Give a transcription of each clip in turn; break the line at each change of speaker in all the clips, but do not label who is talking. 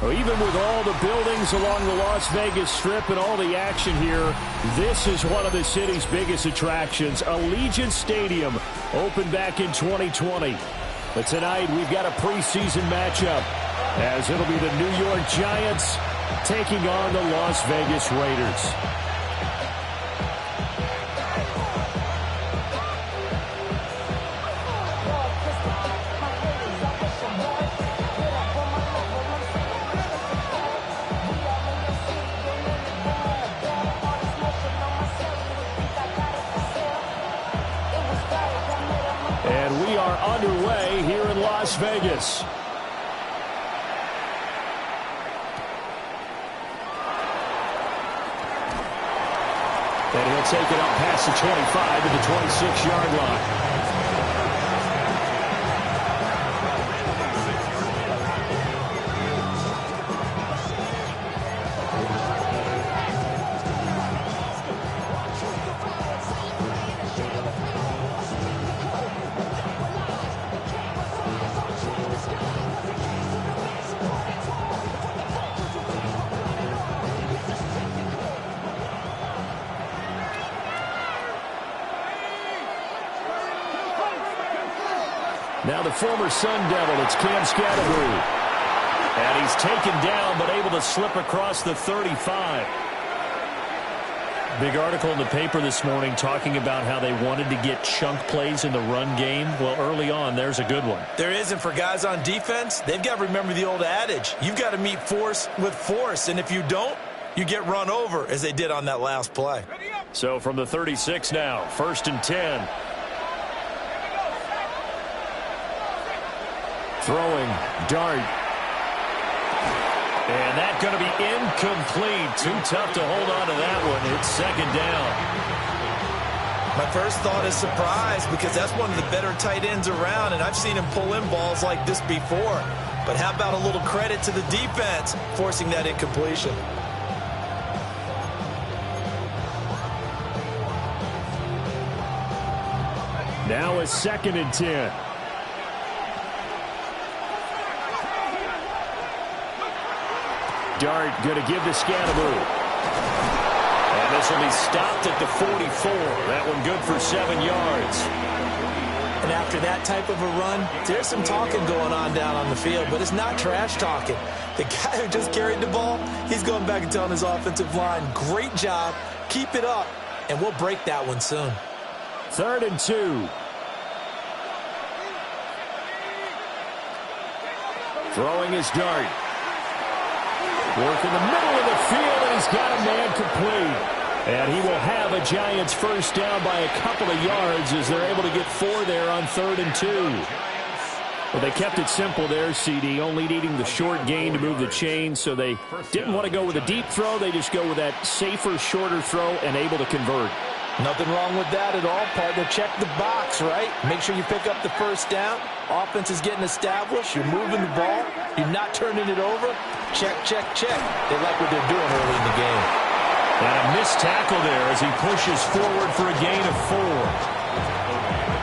Well, even with all the buildings along the Las Vegas Strip and all the action here, this is one of the city's biggest attractions. Allegiant Stadium opened back in 2020. But tonight we've got a preseason matchup as it'll be the New York Giants taking on the Las Vegas Raiders. And we are underway here in Las Vegas. And he'll take it up past the 25 to the 26-yard line. Now the former Sun Devil, it's Cam Scatterbroo. And he's taken down but able to slip across the 35. Big article in the paper this morning talking about how they wanted to get chunk plays in the run game. Well, early on, there's a good one.
There is, and for guys on defense, they've got to remember the old adage. You've got to meet force with force, and if you don't, you get run over, as they did on that last play.
So from the 36 now, 1st and 10. Throwing, dart. And that's going to be incomplete. Too tough to hold on to that one. It's 2nd down.
My first thought is surprise, because that's one of the better tight ends around, and I've seen him pull in balls like this before. But how about a little credit to the defense forcing that incompletion?
Now it's 2nd and 10. Dart going to give to Scatterbroo. And this will be stopped at the 44. That one good for 7 yards.
And after that type of a run, there's some talking going on down on the field, but it's not trash talking. The guy who just carried the ball, he's going back and telling his offensive line, great job, keep it up, and we'll break that one soon.
3rd and 2. Throwing his Dart. Work in the middle of the field, and he's got a man complete. And he will have a Giants first down by a couple of yards as they're able to get 4 there on 3rd and 2. Well, they kept it simple there, CD, only needing the short gain to move the chain, so they didn't want to go with a deep throw. They just go with that safer, shorter throw and able to convert.
Nothing wrong with that at all, partner. Check the box, right? Make sure you pick up the first down. Offense is getting established. You're moving the ball. You're not turning it over. Check, check, check. They like what they're doing early in the game.
And a missed tackle there as he pushes forward for a gain of 4.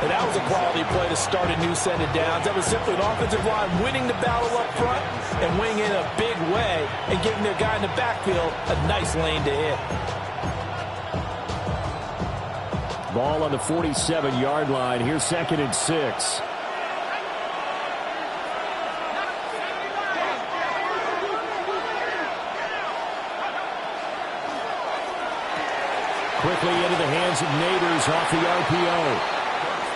And that was a quality play to start a new set of downs. That was simply an offensive line winning the battle up front and winning in a big way and giving their guy in the backfield a nice lane to hit.
Ball on the 47-yard line. Here's 2nd and 6. Quickly into the hands of Neighbors off the RPO.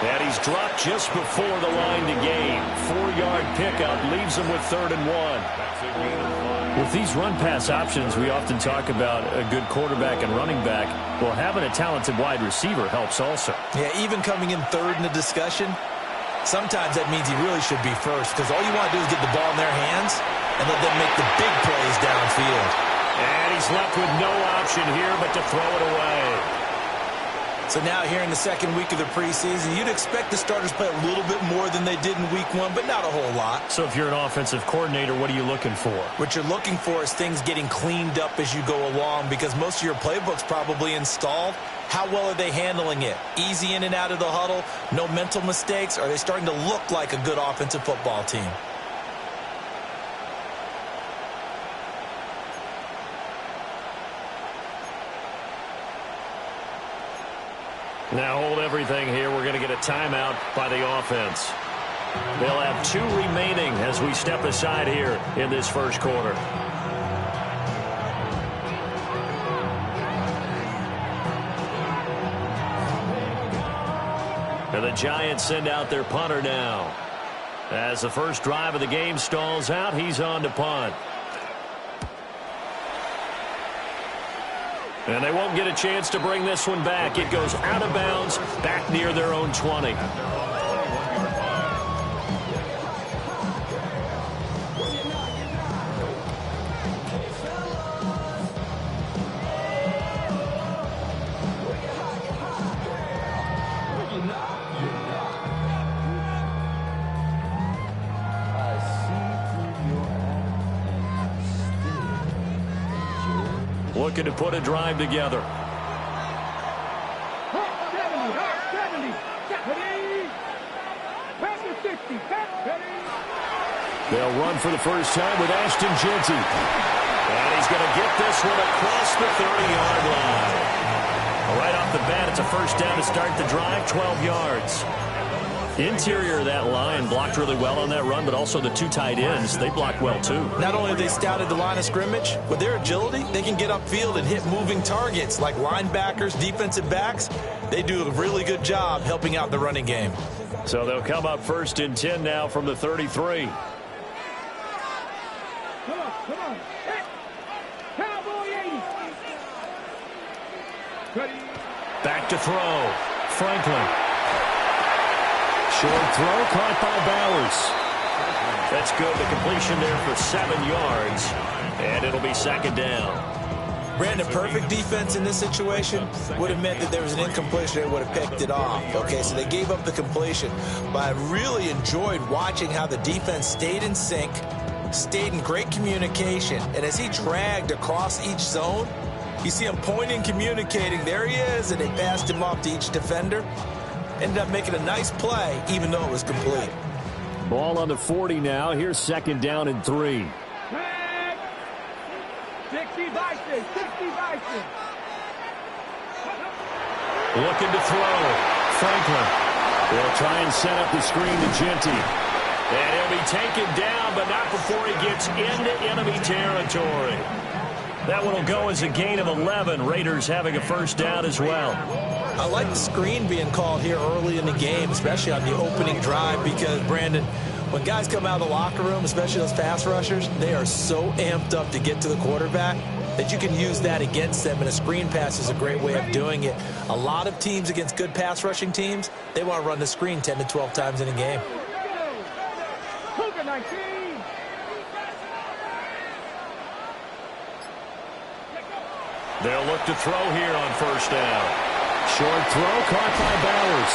And he's dropped just before the line to gain. 4-yard pickup leaves him with 3rd and 1. With these run-pass options, we often talk about a good quarterback and running back. Well, having a talented wide receiver helps also.
Yeah, even coming in 3rd in the discussion, sometimes that means he really should be first, because all you want to do is get the ball in their hands and let them make the big plays downfield.
And he's left with no option here but to throw it away.
So now here in the second week of the preseason, you'd expect the starters play a little bit more than they did in week 1, but not a whole lot.
So if you're an offensive coordinator, what are you looking for?
What you're looking for is things getting cleaned up as you go along, because most of your playbook's probably installed. How well are they handling it? Easy in and out of the huddle, no mental mistakes? Are they starting to look like a good offensive football team?
Now hold everything here. We're going to get a timeout by the offense. They'll have 2 remaining as we step aside here in this first quarter. And the Giants send out their punter now. As the first drive of the game stalls out, he's on to punt. And they won't get a chance to bring this one back. It goes out of bounds, back near their own 20. Looking to put a drive together. They'll run for the first time with Ashton Jeanty. And he's going to get this one across the 30-yard line. Right off the bat, it's a first down to start the drive, 12 yards. Interior of that line blocked really well on that run, but also the 2 tight ends, they blocked well too.
Not only have they scouted the line of scrimmage, with their agility, they can get upfield and hit moving targets like linebackers, defensive backs. They do a really good job helping out the running game.
So they'll come up 1st and 10 now from the 33.
Come on. Hey. Cowboy 80.
Back to throw. Franklin. Short throw caught by Bowers. That's good. The completion there for 7 yards. And it'll be 2nd down.
Brandon, perfect defense in this situation would have meant that there was an incompletion. They would have picked it off. Okay, so they gave up the completion. But I really enjoyed watching how the defense stayed in sync, stayed in great communication. And as he dragged across each zone, you see him pointing, communicating. There he is, and they passed him off to each defender. Ended up making a nice play, even though it was complete.
Ball on the 40 now. Here's 2nd down and 3.
60 Bison.
Looking to throw. Franklin will try and set up the screen to Jeanty. And he'll be taken down, but not before he gets into enemy territory. That one will go as a gain of 11. Raiders having a first down as well.
I like the screen being called here early in the game, especially on the opening drive, because, Brandon, when guys come out of the locker room, especially those pass rushers, they are so amped up to get to the quarterback that you can use that against them, and a screen pass is a great way of doing it. A lot of teams against good pass rushing teams, they want to run the screen 10 to 12 times in a game.
They'll look to throw here on 1st down. Short throw caught by Bowers.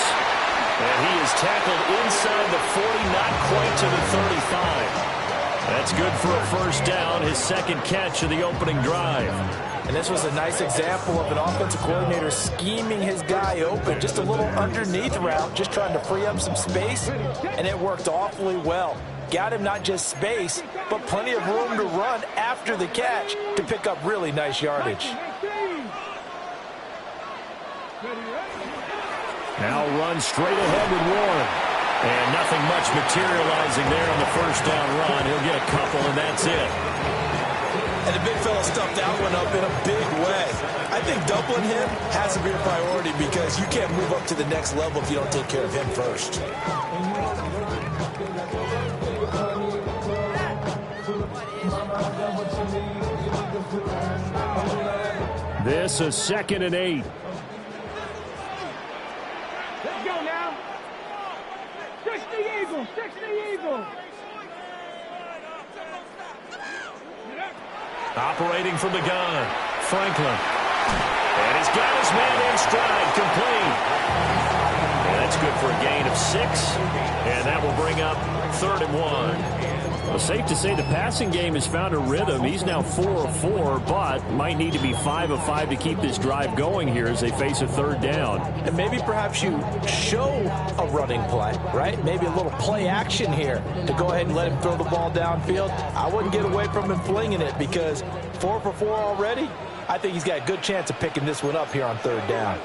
And he is tackled inside the 40, not quite to the 35. That's good for a first down, his 2nd catch of the opening drive.
And this was a nice example of an offensive coordinator scheming his guy open. Just a little underneath route, just trying to free up some space, and it worked awfully well. Got him not just space, but plenty of room to run after the catch to pick up really nice yardage.
Now run straight ahead with Warren. And nothing much materializing there on the first down run. He'll get a couple, and that's it.
And the big fella stuffed that one up in a big way. I think doubling him has to be a priority, because you can't move up to the next level if you don't take care of him first.
This is 2nd and 8.
Let's go now. 60 Eagles.
Operating from the gun, Franklin. And he's got his man in stride, complete. And that's good for a gain of 6. And that will bring up 3rd and 1. Well, safe to say the passing game has found a rhythm. He's now 4 of 4, but might need to be 5 of 5 to keep this drive going here as they face a 3rd down.
And maybe perhaps you show a running play, right? Maybe a little play action here to go ahead and let him throw the ball downfield. I wouldn't get away from him flinging it because 4 for 4 already. I think he's got a good chance of picking this one up here on 3rd down.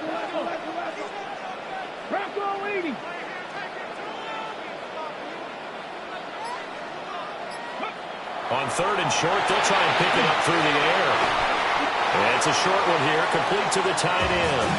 On 3rd and short, they'll try and pick it up through the air. And it's a short one here, complete to the tight end.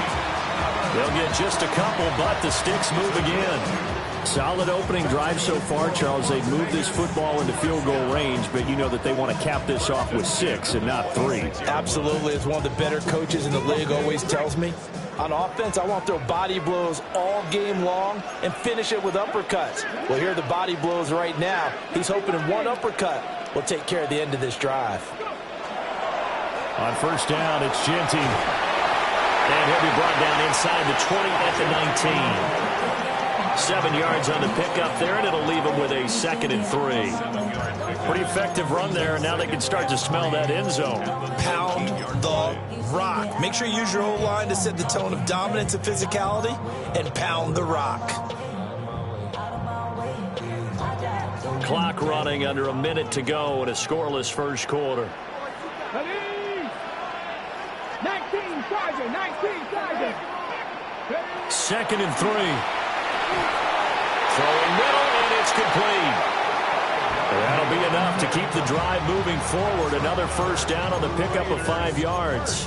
They'll get just a couple, but the sticks move again. Solid opening drive so far, Charles. They've moved this football into field goal range, but you know that they want to cap this off with 6 and not 3.
Absolutely. As one of the better coaches in the league always tells me, on offense, I want to throw body blows all game long and finish it with uppercuts. Well, here are the body blows right now. He's hoping in one uppercut will take care of the end of this drive.
On 1st down, it's Genty. And he'll be brought down inside the 20 at the 19. 7 yards on the pickup there, and it'll leave him with a 2nd and 3. Pretty effective run there, and now they can start to smell that end zone.
Pound the rock. Make sure you use your O-line to set the tone of dominance and physicality, and pound the rock.
Clock running under a minute to go in a scoreless 1st quarter.
19 Tiger, 19 Tiger.
2nd and 3. Throwing middle, and it's complete. That'll be enough to keep the drive moving forward. Another 1st down on the pickup of 5 yards.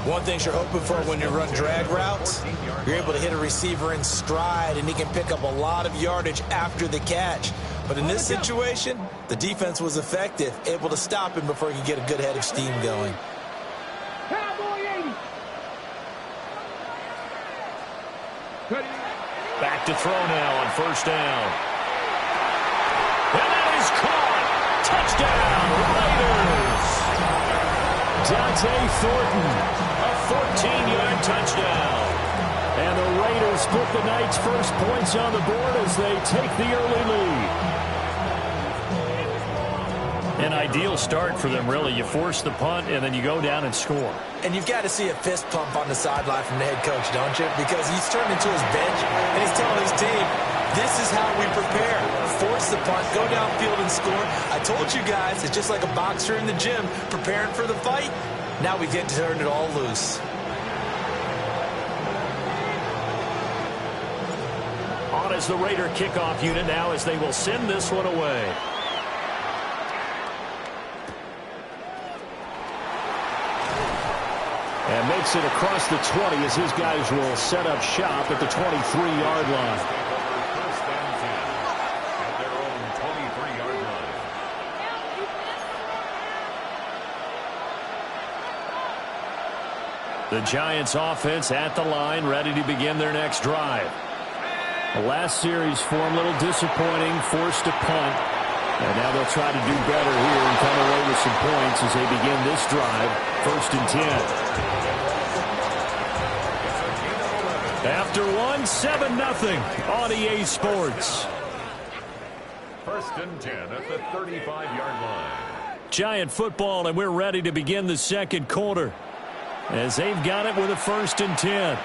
One thing you're hoping for when you run drag routes, you're able to hit a receiver in stride, and he can pick up a lot of yardage after the catch. But in this situation, the defense was effective, able to stop him before he could get a good head of steam going.
Back to throw now on 1st down. And that is caught. Touchdown, Raiders. Dante Thornton, a 14-yard touchdown. And the Raiders put the night's first points on the board as they take the early lead. An ideal start for them, really. You force the punt, and then you go down and score.
And you've got to see a fist pump on the sideline from the head coach, don't you? Because he's turned into his bench, and he's telling his team, this is how we prepare. Force the punt, go downfield and score. I told you guys, it's just like a boxer in the gym preparing for the fight. Now we get to turn it all loose.
On as the Raider kickoff unit now as they will send this one away. And makes it across the 20 as his guys will set up shop at the 23-yard line.
First and 10 at their own 23-yard line.
The Giants offense at the line, ready to begin their next drive. The last series for them, a little disappointing, forced to punt. And now they'll try to do better here and come away with some points as they begin this drive, 1st and 10. After one, 7-0 on EA Sports.
1st and 10 at the 35-yard line.
Giant football, and we're ready to begin the 2nd quarter as they've got it with a 1st and 10.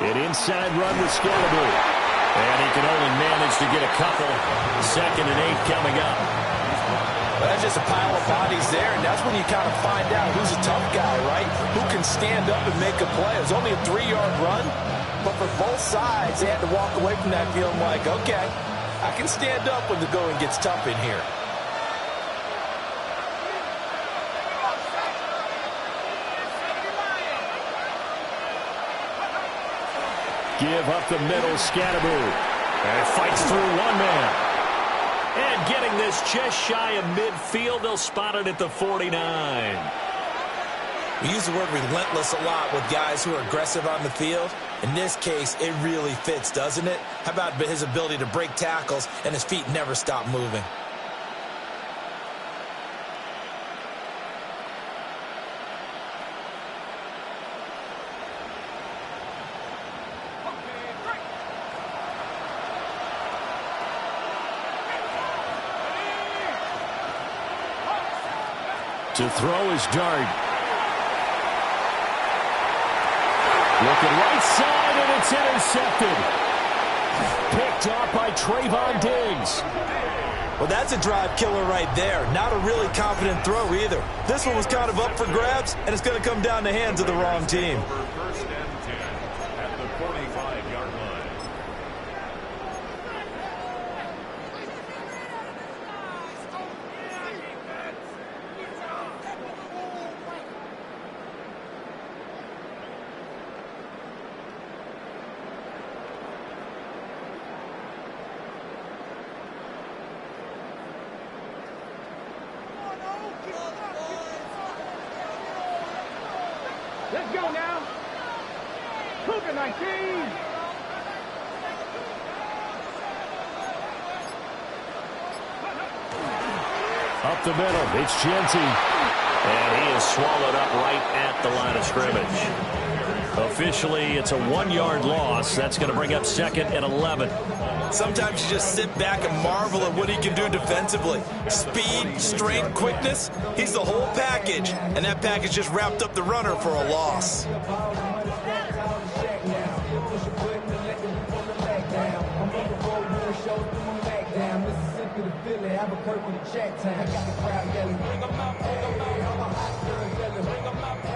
An inside run with Scalaboo. And he can only manage to get a couple. 2nd and 8 coming up.
Well, that's just a pile of bodies there, and that's when you kind of find out who's a tough guy, right? Who can stand up and make a play. It was only a 3-yard run, but for both sides, they had to walk away from that feeling like, okay, I can stand up when the going gets tough in here.
Give up the middle, Scalaboo. And fights through one man. And get getting this just shy of midfield. They'll spot it at the 49.
We use the word relentless a lot with guys who are aggressive on the field. In this case, it really fits, doesn't it? How about his ability to break tackles and his feet never stop moving?
To throw his dart. Looking right side, and it's intercepted. Picked off by Trayvon Diggs.
Well, that's a drive killer right there. Not a really confident throw either. This one was kind of up for grabs, and it's going to come down the hands of the wrong team.
First and 10 at the 45-yard line.
Let's go now. Cougar 19.
Up the middle, it's Genty. And he is swallowed up right at the line of scrimmage. Officially, it's a 1-yard loss. That's going to bring up 2nd and 11.
Sometimes you just sit back and marvel at what he can do defensively. Speed, strength, quickness, he's the whole package. And that package just wrapped up the runner for a loss.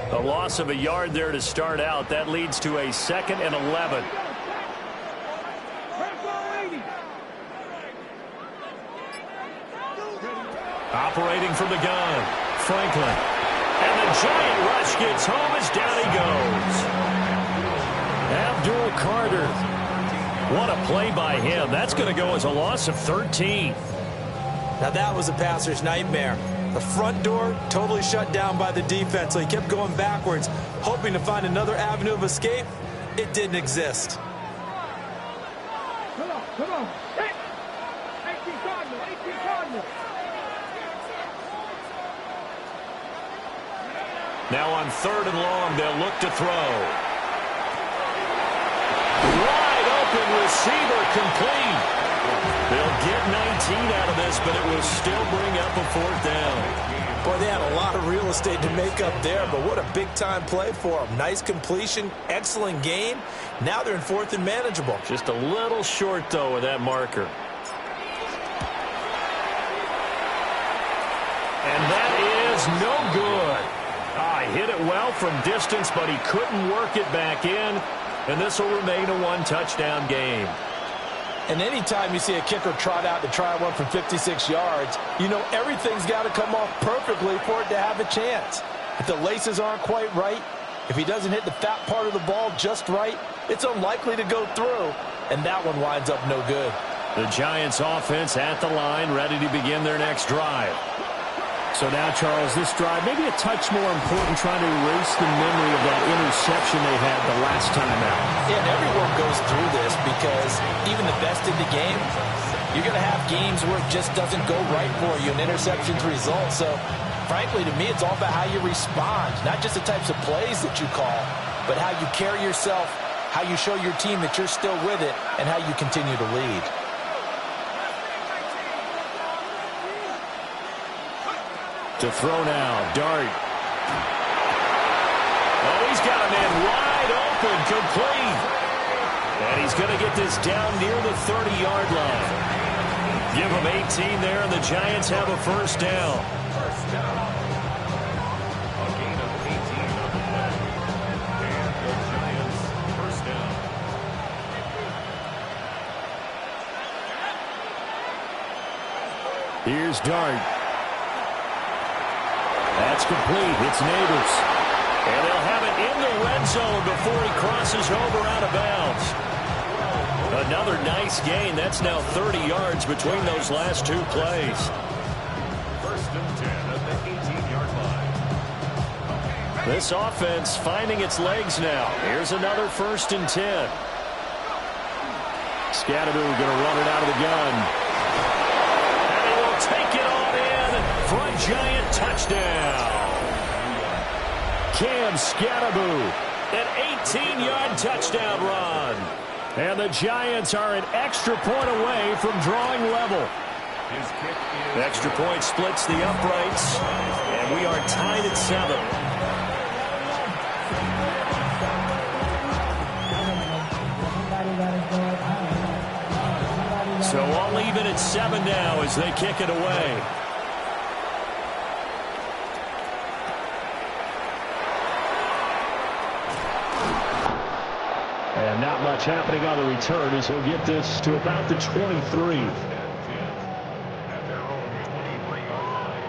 A loss of a yard there to start out. That leads to a 2nd and 11. Operating from the gun, Franklin. And the giant rush gets home as down he goes. Abdul Carter. What a play by him. That's going to go as a loss of 13.
Now that was a passer's nightmare. The front door totally shut down by the defense, so he kept going backwards, hoping to find another avenue of escape. It didn't exist.
Come on, come on. Hey! 18 Cardinals, 18 Cardinals.
Now on 3rd and long, they'll look to throw. Wide open receiver complete. They'll get 19 out of this, but it will still bring up a 4th down.
Boy, they had a lot of real estate to make up there, but what a big-time play for them. Nice completion, excellent game. Now they're in 4th and manageable.
Just a little short, though, with that marker. And that is no good. He hit it well from distance, but he couldn't work it back in. And this will remain a 1-touchdown game.
And anytime you see a kicker trot out to try one from 56 yards, you know everything's got to come off perfectly for it to have a chance. If the laces aren't quite right, if he doesn't hit the fat part of the ball just right, it's unlikely to go through. And that one winds up no good.
The Giants offense at the line, ready to begin their next drive. So now, Charles, this drive maybe a touch more important, trying to erase the memory of that interception they had the last time out.
Yeah, and everyone goes through this because even the best in the game, you're going to have games where it just doesn't go right for you, and interceptions result. So, frankly, to me, it's all about how you respond, not just the types of plays that you call, but how you carry yourself, how you show your team that you're still with it, and how you continue to lead.
To throw now, Dart. Oh, he's got a man wide open, complete. And he's going to get this down near the 30-yard line. Give him 18 there, and the Giants have a 1st down.
First down. A gain of 18 on the play. And the Giants, 1st down.
Here's Dart. That's complete. It's Neighbors. And they'll have it in the red zone before he crosses over out of bounds. Another nice gain. That's now 30 yards between those last two plays.
First and 10 at the 18-yard line.
This offense finding its legs now. Here's another first and 10. Scadaboo going to run it out of the gun. And he will take it on in for a giant touchdown. Cam Scadaboo, an 18-yard touchdown run. And the Giants are an extra point away from drawing level.
His kick is
The extra point splits the uprights, and we are tied at 7. So all even at 7 now as they kick it away. And not much happening on the return as he'll get this to about the 23.
at their own 23-yard line.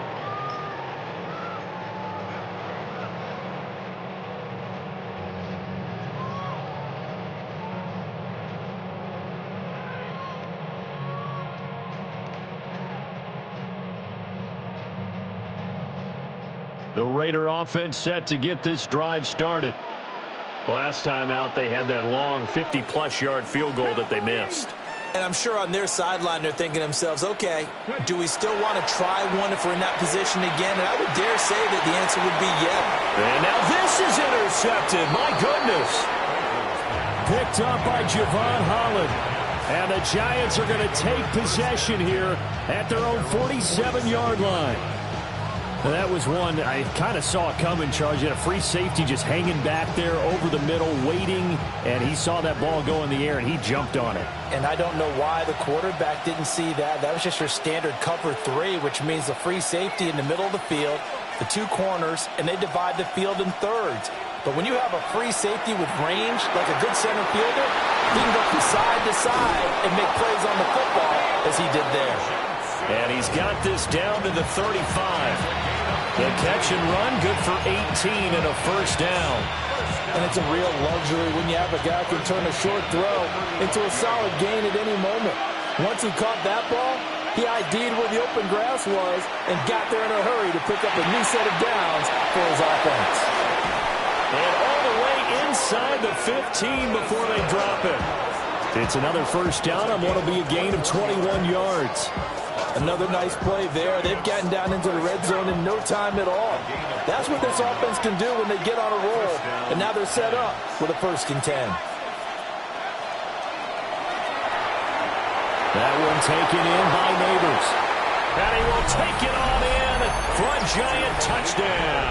The Raider offense set to get this drive started. Last time out, they had that long 50-plus yard field goal that they missed.
And I'm sure on their sideline they're thinking to themselves, okay, do we still want to try one if we're in that position again? And I would dare say that the answer would be yes.
And now this is intercepted. My goodness. Picked up by Javon Holland. And the Giants are going to take possession here at their own 47-yard line. Now that was one I kind of saw it coming, Charles. You had a free safety just hanging back there over the middle, waiting, and he saw that ball go in the air, and he jumped on it.
And I don't know why the quarterback didn't see that. That was just your standard cover 3, which means the free safety in the middle of the field, the 2 corners, and they divide the field in thirds. But when you have a free safety with range, like a good center fielder, he can go from side to side and make plays on the football as he did there.
And he's got this down to the 35. The catch and run, good for 18 and a first down.
And it's a real luxury when you have a guy who can turn a short throw into a solid gain at any moment. Once he caught that ball, he ID'd where the open grass was and got there in a hurry to pick up a new set of downs for his offense.
And all the way inside the 15 before they drop it. It's another first down on what will be a gain of 21 yards.
Another nice play there. They've gotten down into the red zone in no time at all. That's what this offense can do when they get on a roll. And now they're set up with a first and 10.
That one taken in by Neighbors. And he will take it on in for a giant touchdown.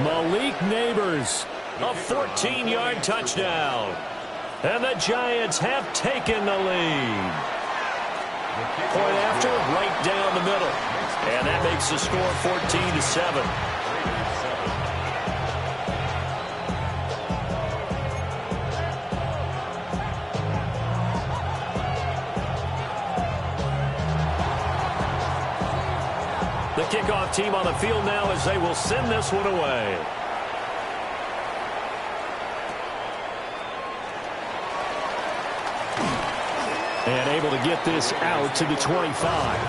Malik Neighbors, a 14-yard touchdown. And the Giants have taken the lead. Point after, right down the middle. And that makes the score 14-7. The kickoff team on the field now as they will send this one away. And able to get this out to the 25.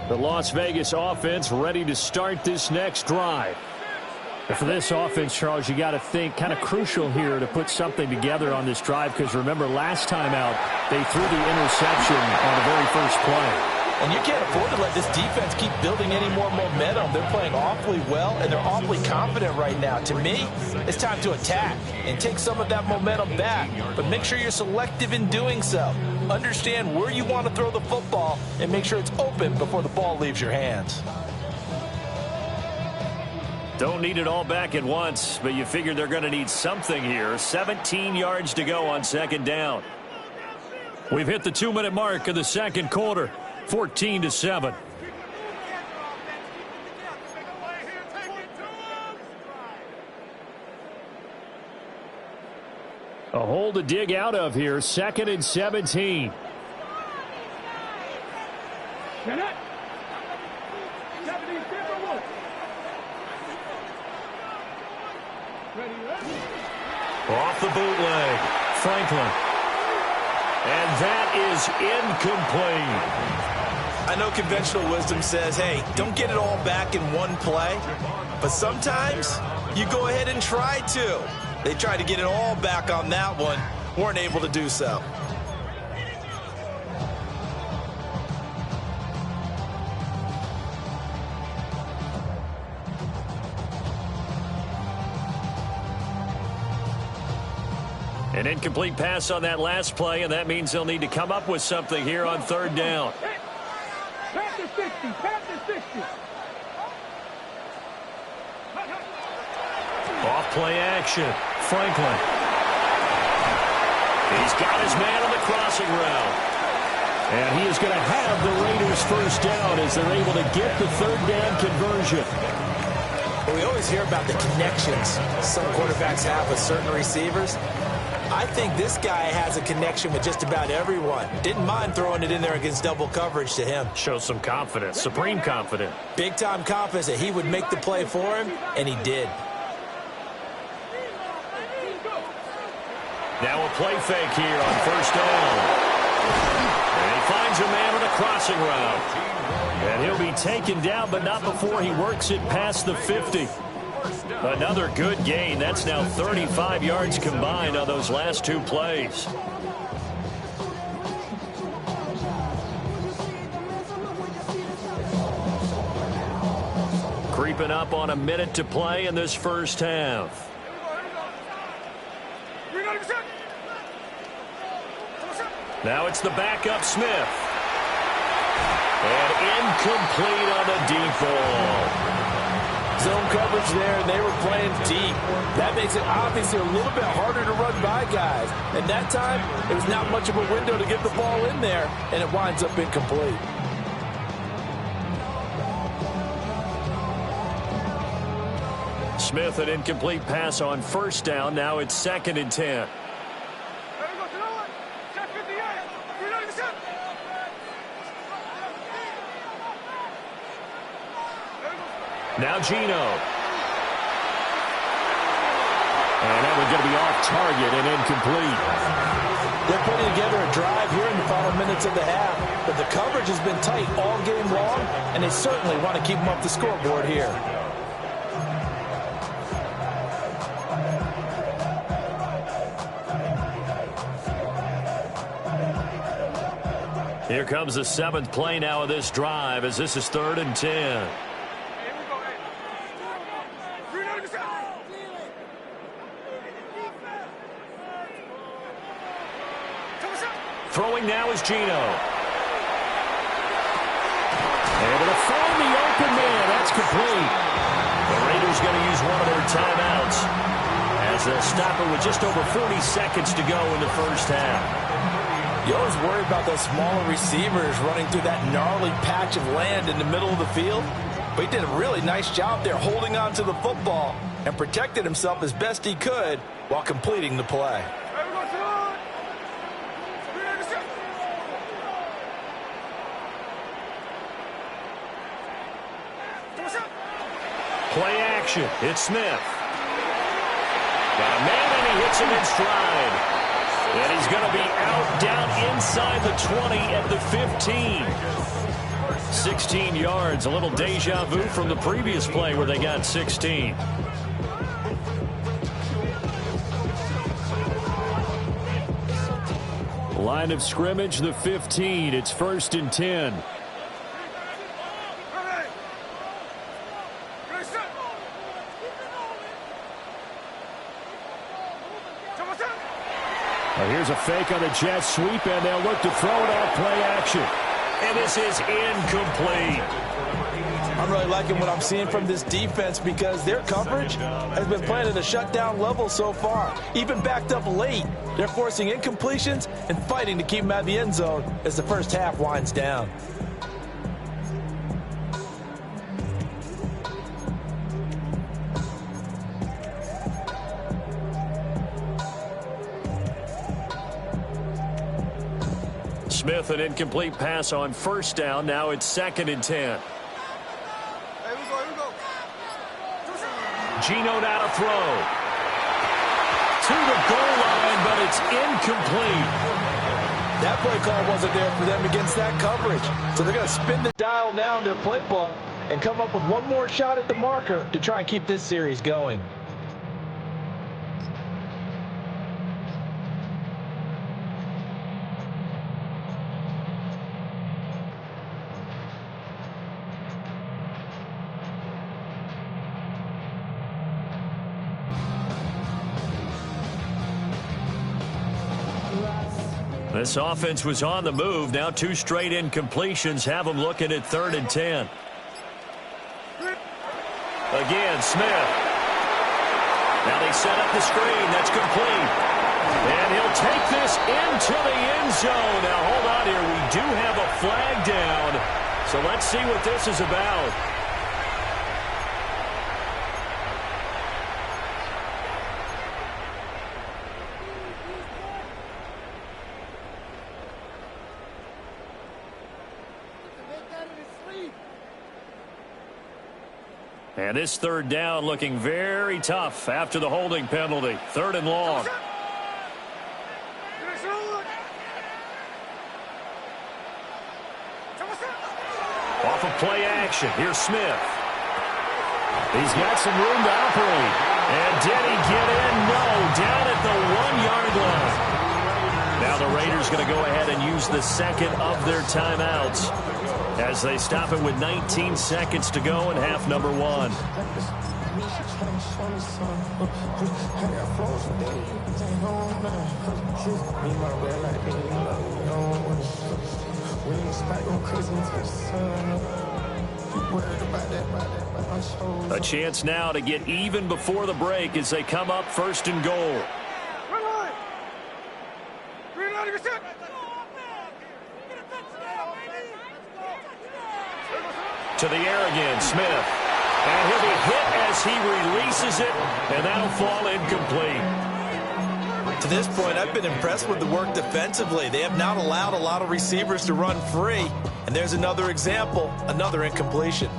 The Las Vegas offense ready to start this next drive. And for this offense, Charles, you got to think kind of crucial here to put something together on this drive, because remember last time out they threw the interception on the very first play.
And you can't afford to let this defense keep building any more momentum. They're playing awfully well, and they're awfully confident right now. To me, it's time to attack and take some of that momentum back. But make sure you're selective in doing so. Understand where you want to throw the football and make sure it's open before the ball leaves your hands.
Don't need it all back at once, but you figure they're going to need something here. 17 yards to go on second down. We've hit the 2-minute mark of the second quarter. 14-7. A hole to dig out of here. 2nd and 17. Off the bootleg. Franklin. And that is incomplete.
I know conventional wisdom says, hey, don't get it all back in one play. But sometimes you go ahead and try to. They tried to get it all back on that one. Weren't able to do so.
An incomplete pass on that last play, and that means they'll need to come up with something here on 3rd down.
Pass to 60. Pass to 60.
Off play action. Franklin. He's got his man on the crossing route. And he is going to have the Raiders first down as they're able to get the 3rd down conversion.
Well, we always hear about the connections some quarterbacks have with certain receivers. I think this guy has a connection with just about everyone. Didn't mind throwing it in there against double coverage to him.
Shows some confidence, supreme confidence.
Big-time confidence that he would make the play for him, and he did.
Now a play fake here on 1st down. And he finds a man on the crossing route. And he'll be taken down, but not before he works it past the 50. Another good gain. That's now 35 yards combined on those last 2 plays. Creeping up on a minute to play in this first half. Now it's the backup Smith. And incomplete on the deep ball.
Zone coverage there, and they were playing deep. That makes it obviously a little bit harder to run by guys. And that time, it was not much of a window to get the ball in there, and it winds up incomplete.
Smith, an incomplete pass on 1st down. Now it's 2nd and 10. Now Gino. And that one's going to be off target and incomplete.
They're putting together a drive here in the final minutes of the half. But the coverage has been tight all game long, and they certainly want to keep them off the scoreboard here.
Here comes the 7th play now of this drive as this is 3rd and 10. Throwing now is Gino. Able to find the open man. That's complete. The Raiders going to use one of their timeouts as they'll stop it with just over 40 seconds to go in the first half.
You always worry about those smaller receivers running through that gnarly patch of land in the middle of the field. But he did a really nice job there holding on to the football and protected himself as best he could while completing the play.
Play action. It's Smith. Got a man, and he hits him in stride. And he's going to be out down inside the 20 at the 15. 16 yards. A little deja vu from the previous play where they got 16. Line of scrimmage, the 15. It's 1st and 10. Here's a fake on the jet sweep, and they'll look to throw it off play action. And this is incomplete.
I'm really liking what I'm seeing from this defense because their coverage has been playing at a shutdown level so far. Even backed up late, they're forcing incompletions and fighting to keep them out of the end zone as the first half winds down.
Smith, an incomplete pass on first down. Now it's 2nd and 10.
Hey, we go.
Geno now to throw. To the goal line, but it's incomplete.
That play call wasn't there for them against that coverage. So they're going to spin the dial now into play ball and come up with one more shot at the marker to try and keep this series going.
This offense was on the move. Now 2 straight incompletions have them looking at 3rd and 10. Again, Smith. Now they set up the screen. That's complete. And he'll take this into the end zone. Now hold on here. We do have a flag down. So let's see what this is about. And this 3rd down looking very tough after the holding penalty. 3rd and long. Off of play action. Here's Smith. He's got some room to operate. And did he get in? No. Down at the 1-yard line. Now the Raiders going to go ahead and use the 2nd of their timeouts as they stop it with 19 seconds to go in half number 1. A chance now to get even before the break as they come up 1st and goal. To the air again, Smith. And he'll be hit as he releases it, and that'll fall incomplete.
To this point, I've been impressed with the work defensively. They have not allowed a lot of receivers to run free. And there's another example, another incompletion.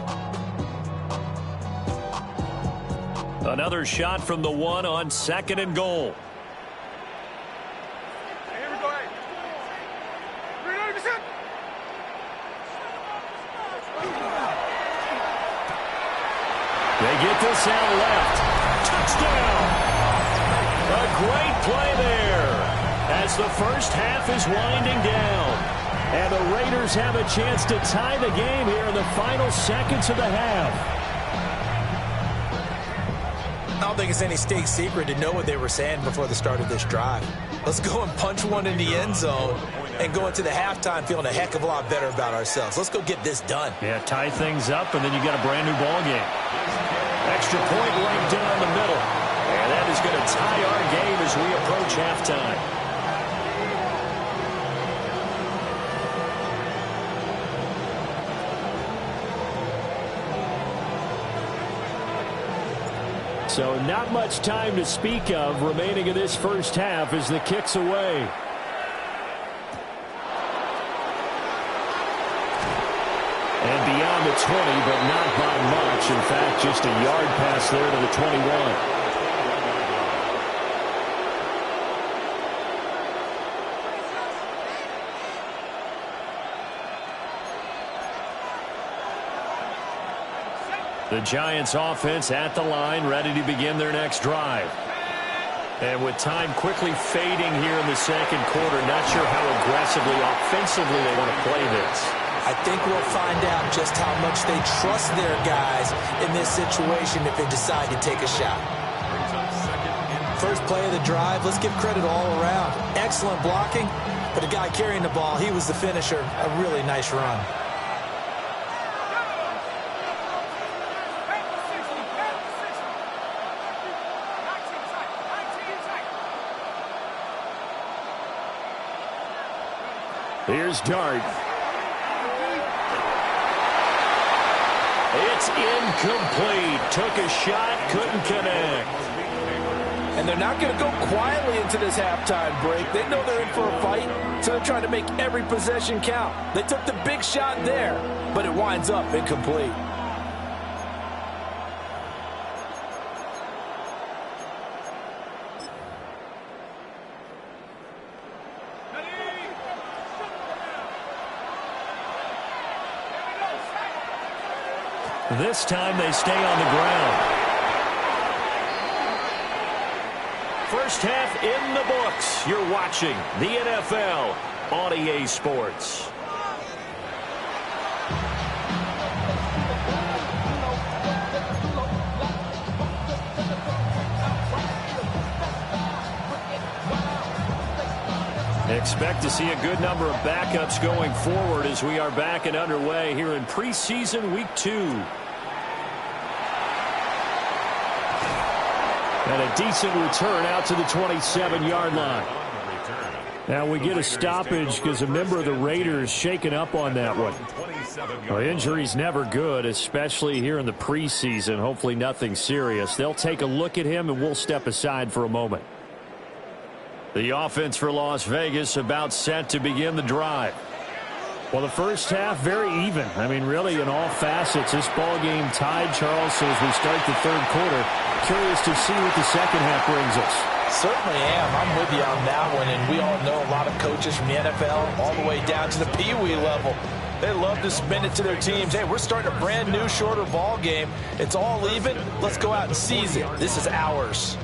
Another shot from the 1 on 2nd and goal. They get this out left. Touchdown! A great play there as the first half is winding down. And the Raiders have a chance to tie the game here in the final seconds of the half.
I don't think it's any state secret to know what they were saying before the start of this drive. Let's go and punch one in the end zone and go into the halftime feeling a heck of a lot better about ourselves. Let's go get this done.
Yeah, tie things up, and then you got a brand-new ball game. Extra point right down the middle. And that is going to tie our game as we approach halftime. So not much time to speak of remaining in this first half as the kick's away. And beyond the 20, but not by much. In fact, just a yard pass there to the 21. The Giants offense at the line, ready to begin their next drive. And with time quickly fading here in the second quarter, not sure how aggressively, offensively they want to play this.
I think we'll find out just how much they trust their guys in this situation if they decide to take a shot. First play of the drive, let's give credit all around. Excellent blocking, but the guy carrying the ball, he was the finisher. A really nice run.
Here's Dart. It's incomplete. Took a shot, couldn't connect.
And they're not going to go quietly into this halftime break. They know they're in for a fight, so they're trying to make every possession count. They took the big shot there, but it winds up incomplete.
This time they stay on the ground. First half in the books. You're watching the NFL on EA Sports. Expect to see a good number of backups going forward as we are back and underway here in preseason week 2. And a decent return out to the 27-yard line. Now we get a stoppage because a member of the Raiders shaken up on that one. Well, injury's never good, especially here in the preseason. Hopefully nothing serious. They'll take a look at him and we'll step aside for a moment. The offense for Las Vegas about set to begin the drive. Well, the first half very even. I mean, really in all facets. This ball game tied, Charles, so as we start the third quarter, curious to see what the second half brings us.
Certainly am. I'm with you on that one, and we all know a lot of coaches from the NFL all the way down to the Pee-wee level. They love to spin it to their teams. Hey, we're starting a brand new, shorter ball game. It's all even. Let's go out and seize it. This is ours.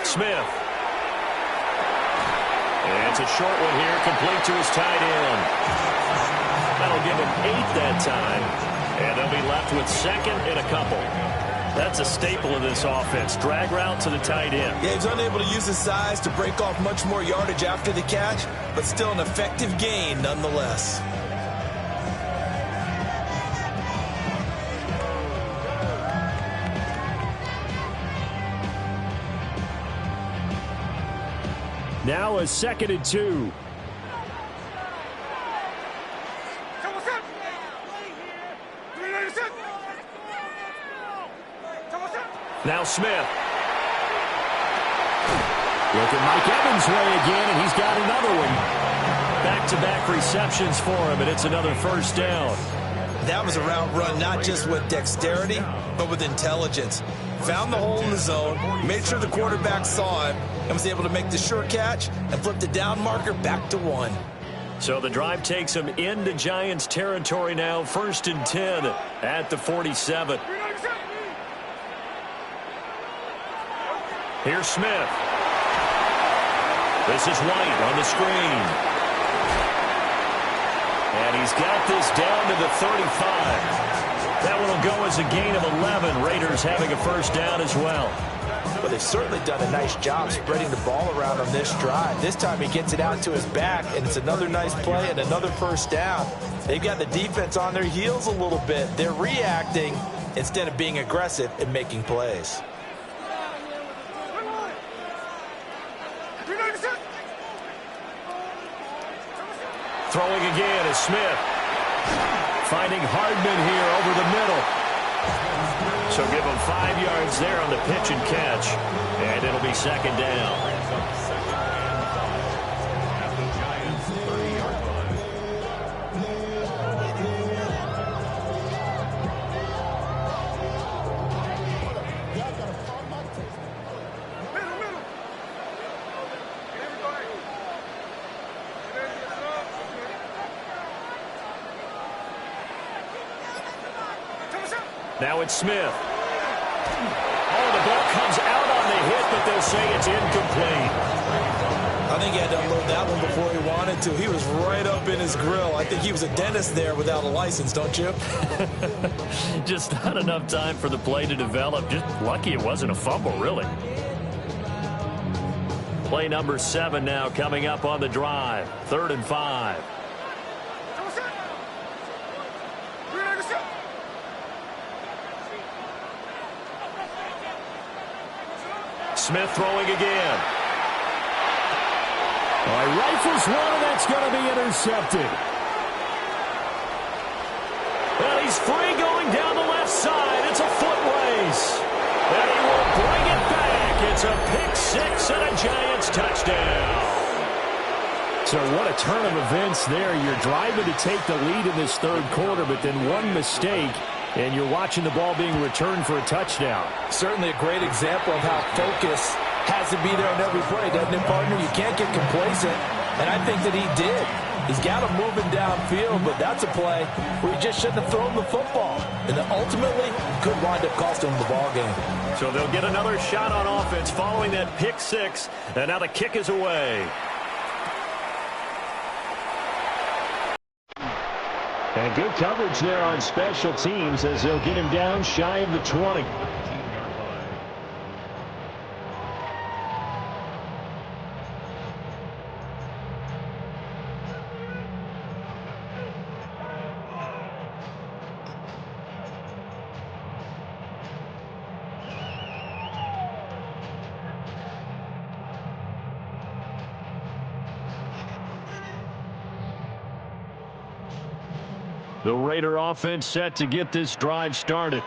Smith. And it's a short one here, complete to his tight end. That'll give him 8 that time. And they'll be left with second and a couple. That's a staple of this offense. Drag route to the tight end.
Yeah, he's unable to use his size to break off much more yardage after the catch, but still an effective gain nonetheless.
Now a 2nd and 2. Now Smith. Look at Mike Evans' way again, and he's got another one. Back-to-back receptions for him, and it's another first down.
That was a route run not just with dexterity, but with intelligence. Found the hole in the zone, made sure the quarterback saw him, and was able to make the sure catch and flip the down marker back to 1.
So the drive takes him into Giants territory now, 1st and 10 at the 47. Here's Smith. This is White on the screen. And he's got this down to the 35. That one will go as a gain of 11. Raiders having a first down as well.
But they've certainly done a nice job spreading the ball around on this drive. This time he gets it out to his back, and it's another nice play and another first down. They've got the defense on their heels a little bit. They're reacting instead of being aggressive and making plays.
Throwing again is Smith. Finding Hardman here over the middle. So give him 5 yards there on the pitch and catch. And it'll be 2nd down. Now it's Smith. Oh, the ball comes out on the hit, but they'll say it's incomplete.
I think he had to unload that one before he wanted to. He was right up in his grill. I think he was a dentist there without a license, don't you?
Just not enough time for the play to develop. Just lucky it wasn't a fumble, really. Play number 7 now coming up on the drive. 3rd and 5. Smith throwing again. Rifles one, and that's going to be intercepted. Well, he's free going down the left side. It's a foot race. And he will bring it back. It's a pick six and a Giants touchdown. So what a turn of events there. You're driving to take the lead in this third quarter, but then one mistake, and you're watching the ball being returned for a touchdown.
Certainly a great example of how focus has to be there on every play, doesn't it, partner? You can't get complacent, and I think that he did. He's got him moving downfield, but that's a play where he just shouldn't have thrown the football. And then ultimately, could wind up costing him the ball game.
So they'll get another shot on offense following that pick six, and now the kick is away. And good coverage there on special teams as they'll get him down shy of the 20. The Raider offense set to get this drive started.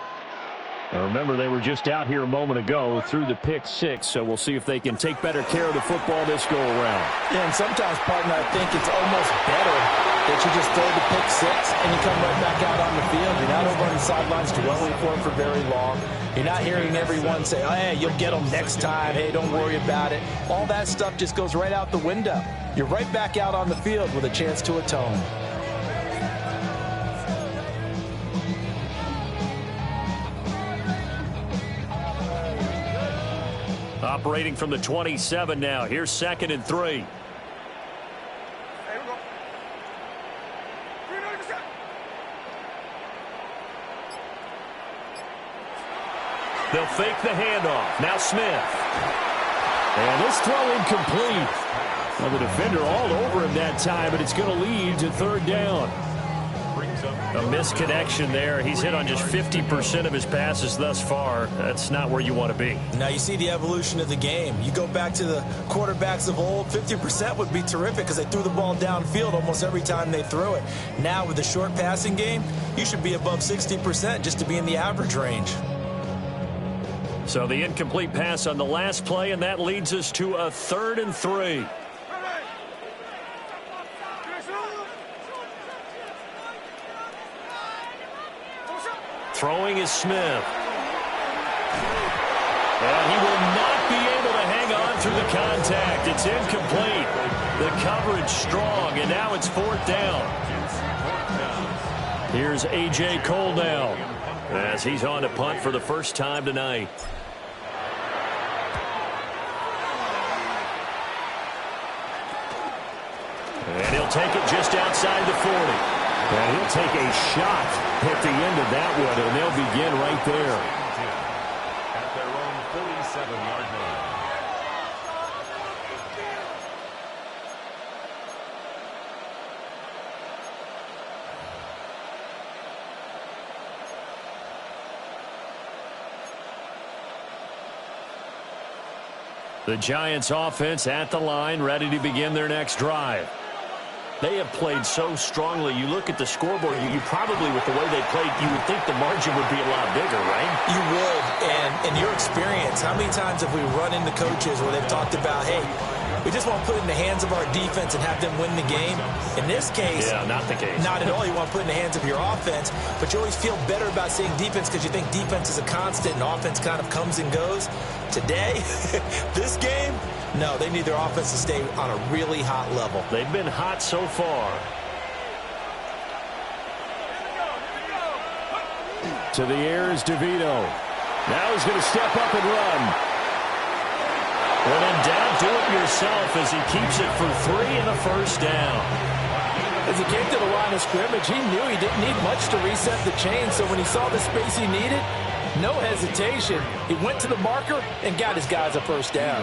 Now remember, they were just out here a moment ago through the pick six, so we'll see if they can take better care of the football this go-around.
Yeah, and sometimes, partner, I think it's almost better that you just throw the pick six and you come right back out on the field. You're not over on the sidelines dwelling for him for very long. You're not hearing everyone say, oh, hey, you'll get them next time. Hey, don't worry about it. All that stuff just goes right out the window. You're right back out on the field with a chance to atone.
Operating from the 27 now. Here's 2nd and 3. They'll fake the handoff. Now Smith. And this throw incomplete. Well, the defender all over him that time, but it's going to lead to 3rd down. A misconnection there. He's hit on just 50% of his passes thus far. That's not where you want to be.
Now you see the evolution of the game. You go back to the quarterbacks of old, 50% would be terrific because they threw the ball downfield almost every time they threw it. Now with the short passing game, you should be above 60% just to be in the average range.
So the incomplete pass on the last play, and that leads us to a 3rd and 3. Throwing is Smith. And he will not be able to hang on through the contact. It's incomplete. The coverage strong, and now it's 4th down. Here's A.J. Cole now as he's on to punt for the first time tonight. And he'll take it just outside the 40. And he'll take a shot at the end of that one, and they'll begin right there.
At their own 47-yard line.
The Giants offense at the line, ready to begin their next drive. They have played so strongly. You look at the scoreboard, you probably, with the way they played, you would think the margin would be a lot bigger, right?
You would, and in your experience, how many times have we run into coaches where they've talked about, hey, we just want to put it in the hands of our defense and have them win the game? In this case,
yeah, not the case.
Not at all. You want to put it in the hands of your offense, but you always feel better about saying defense because you think defense is a constant and offense kind of comes and goes. Today, this game, no, they need their offense to stay on a really hot level.
They've been hot so far. To the air is DeVito. Now he's going to step up and run. When in doubt, do it yourself as he keeps it for 3 and a first down.
As he came to the line of scrimmage, he knew he didn't need much to reset the chain, so when he saw the space he needed, no hesitation. He went to the marker and got his guys a first down.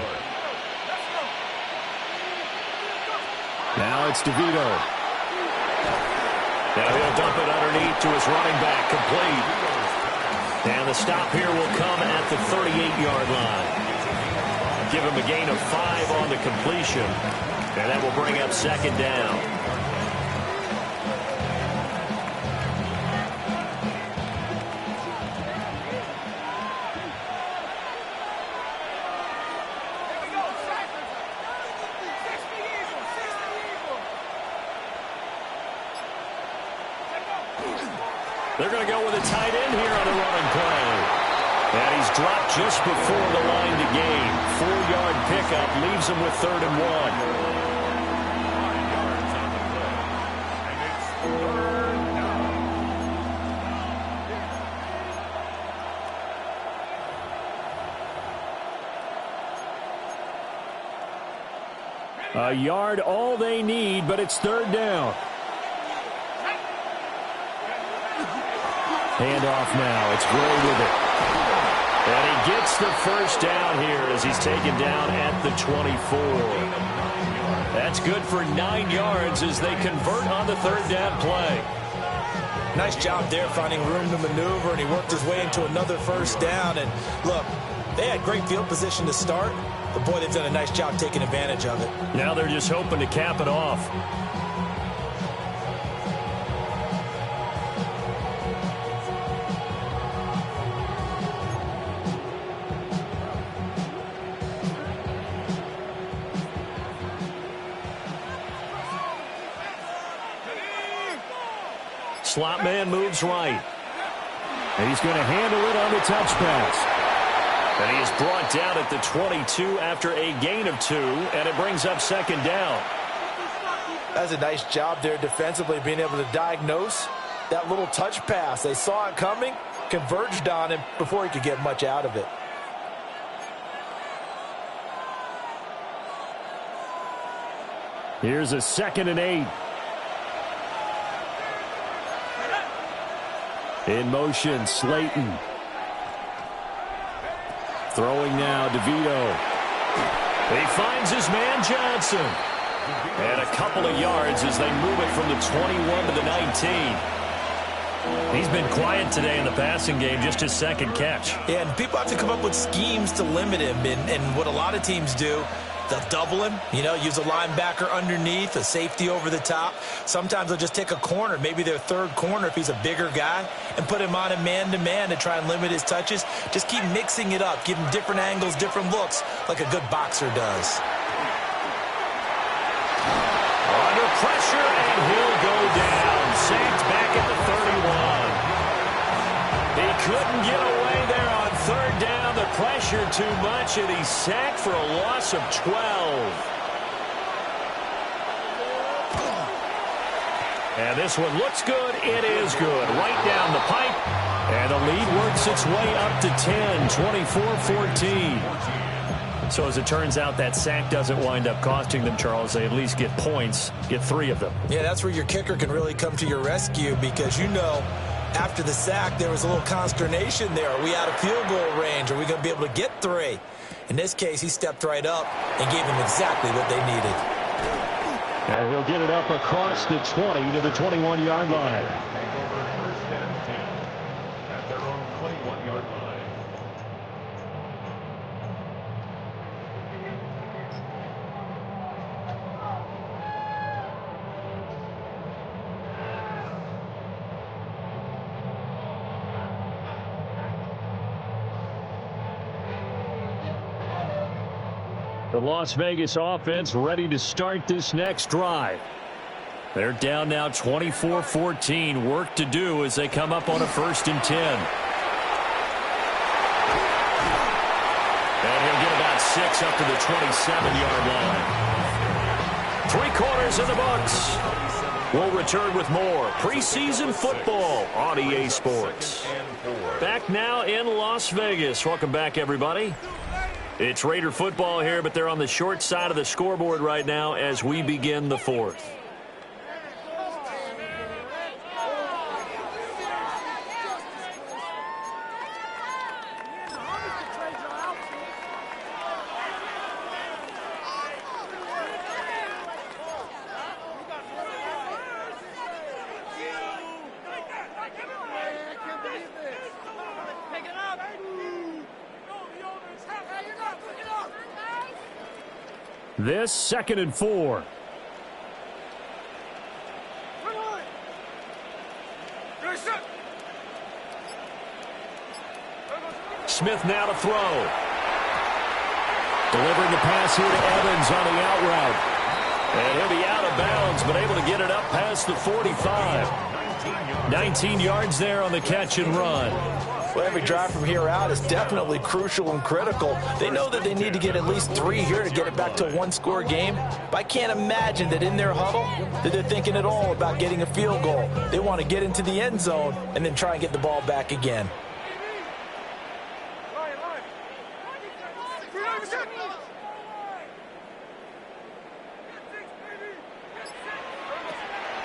Now it's DeVito. Now he'll dump it underneath to his running back, complete. And the stop here will come at the 38-yard line. give him a gain of 5 on the completion. And that will bring up second down. They're going to go with a tight end here on the running play. And he's dropped just before the line to gain. 4-yard pickup leaves him with 3rd and 1.
3rd down.
A yard all they need, but it's 3rd down. Handoff now. It's Gray with it. And he gets the first down here as he's taken down at the 24. That's good for 9 yards as they convert on the 3rd down play.
Nice job there finding room to maneuver, and he worked his way into another first down. And look, they had great field position to start, but boy, they've done a nice job taking advantage of it.
Now they're just hoping to cap it off. Slot man moves right. And he's going to handle it on the touch pass. And he is brought down at the 22 after a gain of 2, and it brings up second down.
That's a nice job there defensively, being able to diagnose that little touch pass. They saw it coming, converged on him before he could get much out of it.
Here's a 2nd and 8. In motion, Slayton. Throwing now, DeVito. He finds his man, Johnson. And a couple of yards as they move it from the 21 to the 19. He's been quiet today in the passing game, just his 2nd catch.
Yeah, and people have to come up with schemes to limit him. And what a lot of teams do, they'll double him, use a linebacker underneath, a safety over the top. Sometimes they'll just take a corner, maybe their 3rd corner if he's a bigger guy, and put him on a man-to-man to try and limit his touches. Just keep mixing it up, give him different angles, different looks, like a good boxer does.
Under pressure, and he'll go down. Sacked back at the 31. He couldn't get away there on 3rd down. The pressure too much, and he's sacked for a loss of 12. And this one looks good. It is good. Right down the pipe. And the lead works its way up to 10, 24-14. So as it turns out, that sack doesn't wind up costing them, Charles. They at least get points, get 3 of them.
Yeah, that's where your kicker can really come to your rescue, because after the sack, there was a little consternation there. Are we out of field goal range? Are we going to be able to get 3? In this case, he stepped right up and gave them exactly what they needed.
And he'll get it up across the 20 to the 21-yard line.
At their own 21-yard line.
The Las Vegas offense ready to start this next drive. They're down now 24-14. Work to do as they come up on a 1st and 10. And he'll get about 6 up to the 27-yard line. 3 quarters in the books. We'll return with more preseason football on EA Sports. Back now in Las Vegas. Welcome back, everybody. It's Raider football here, but they're on the short side of the scoreboard right now as we begin the 4th. This 2nd and 4. Smith now to throw. Delivering the pass here to Evans on the out route. And he'll be out of bounds, but able to get it up past the 45. 19 yards there on the catch and run.
Well, every drive from here out is definitely crucial and critical. They know that they need to get at least 3 here to get it back to a one-score game. But I can't imagine that in their huddle that they're thinking at all about getting a field goal. They want to get into the end zone and then try and get the ball back again.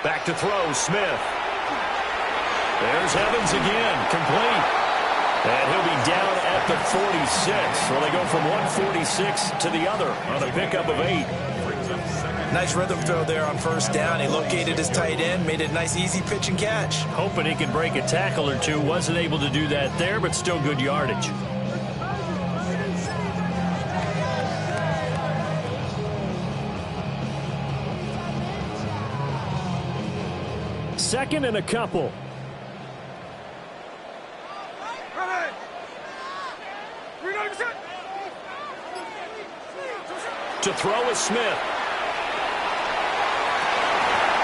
Back to throw, Smith. There's Evans again, complete. And he'll be down at the 46. Well, they go from 146 to the other on a pickup of 8.
Nice rhythm throw there on first down. He located his tight end, made it a nice easy pitch and catch.
Hoping he could break a tackle or two. Wasn't able to do that there, but still good yardage. Second and a couple. To throw is Smith.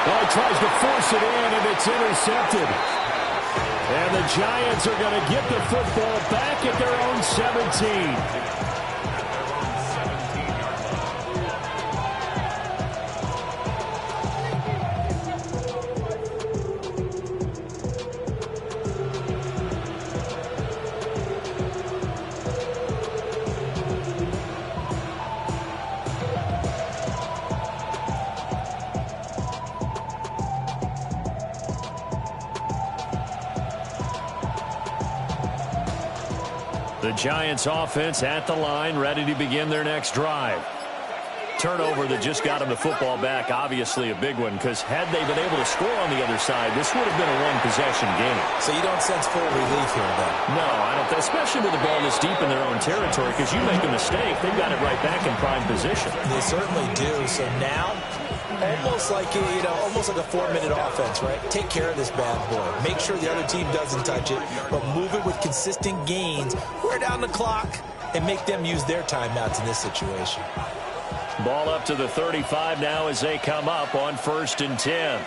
Oh, he tries to force it in, and it's intercepted. And the Giants are going to get the football back at their own 17. The Giants offense at the line, ready to begin their next drive. Turnover that just got them the football back, obviously a big one, because had they been able to score on the other side, this would have been a one-possession game.
So you don't sense full relief here, then?
No, I don't, especially with the ball this deep in their own territory, because you make a mistake, they've got it right back in prime position.
They certainly do. So now, almost like almost like a 4-minute offense, right? Take care of this bad boy. Make sure the other team doesn't touch it, but move it with consistent gains. Wear down the clock and make them use their timeouts in this situation.
Ball up to the 35 now as they come up on 1st and 10.